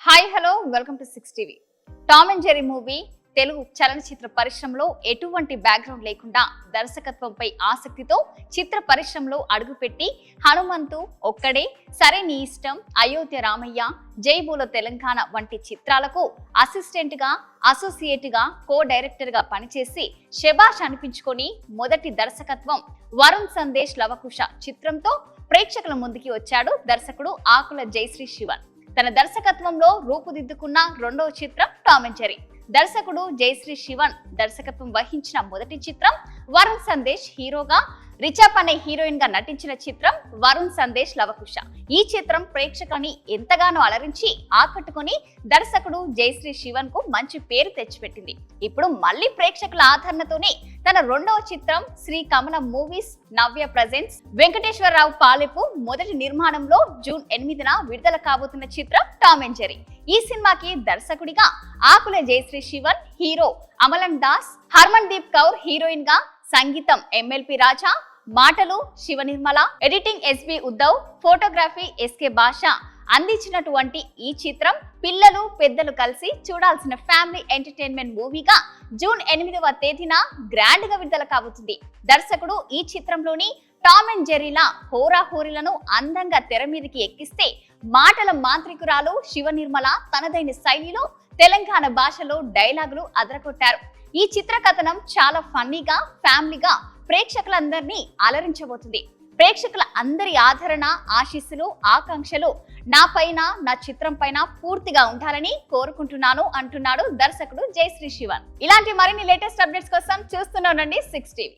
Hi hello welcome to 6 TV. Tom and Jerry movie Telugu చలనచిత్ర పరిశ్రమలో ఎటువంటి బ్యాక్గ్రౌండ్ లేకుండా దర్శకత్వంపై ఆసక్తితో చిత్ర పరిశ్రమలో అడుగుపెట్టి హనుమంతు, ఒక్కడే, సరే నీ ఇష్టం, అయోధ్య రామయ్య, జై బోలో తెలంగాణ వంటి చిత్రాలకు అసిస్టెంట్ గా, అసోసియేట్ గా, కో డైరెక్టర్ గా పనిచేసి శభాష్ అనిపించుకొని మొదటి దర్శకత్వం వరుణ్ సందేశ్ లవకుశ చిత్రంతో ప్రేక్షకుల ముందుకి వచ్చాడు దర్శకుడు ఆకుల జయశ్రీ శివన్. తన దర్శకత్వంలో రూపుదిద్దుకున్న రెండవ చిత్రం టామ్ అండ్ జెర్రీ. దర్శకుడు జయశ్రీ శివన్ దర్శకత్వం వహించిన మొదటి చిత్రం వరుణ్ సందేశ్ హీరోగా, రిచాప్ అనే హీరోయిన్ గా నటించిన చిత్రం వరుణ్ సందేశ్ లవకుశ. ఈ చిత్రం ప్రేక్షకుని ఎంతగానో అలరించి ఆకట్టుకుని దర్శకుడు జయశ్రీ శివన్ కు మంచి పేరు తెచ్చిపెట్టింది. ఇప్పుడు మళ్ళీ ప్రేక్షకుల ఆదరణతోనే తన రెండవ చిత్రం శ్రీ కమల మూవీస్ నవ్య ప్రెజెంట్స్ వెంకటేశ్వరరావు పాలెపు మొదటి నిర్మాణంలో జూన్ 8న విడుదల కాబోతున్న చిత్రం టామ్ అండ్ జెర్రీ. ఈ సినిమాకి దర్శకుడిగా ఆకుల జయశ్రీ శివన్, హీరో అమలన్ దాస్, హర్మన్ దీప్ కౌర్ హీరోయిన్ గా, సంగీతం ఎంఎల్పి రాజా, మాటలు Siva Nirmala, editing SB Uddhav, photography SK Basha అందించినటువంటి ఈ చిత్రం పిల్లలు పెద్దలు కలిసి చూడాల్సిన ఫ్యామిలీ ఎంటర్టైన్మెంట్ మూవీగా జూన్ 8వ తేదీన గ్రాండ్ గా విడుదల కాబోతుంది. దర్శకుడు ఈ చిత్రంలోని టామ్ అండ్ జెర్రీల హోరాహోరీలను అందంగా తెర మీదకి ఎక్కిస్తే, మాటల మాంత్రికురాలు శివ నిర్మల తనదైన శైలిలో తెలంగాణ భాషలో డైలాగులు అదరగొట్టారు. ఈ చిత్ర కథనం చాలా ఫన్నీగా, ఫ్యామిలీగా ప్రేక్షకులందరినీ అలరించబోతుంది. ప్రేక్షకుల అందరి ఆదరణ, ఆశీస్సులు, ఆకాంక్షలు నా పైన, నా చిత్రం పైన పూర్తిగా ఉండాలని కోరుకుంటున్నాను అంటున్నాడు దర్శకుడు జయశ్రీ శివన్. ఇలాంటి మరిన్ని లేటెస్ట్ అప్డేట్స్ కోసం చూస్తూనే ఉండండి 6 టీవీ.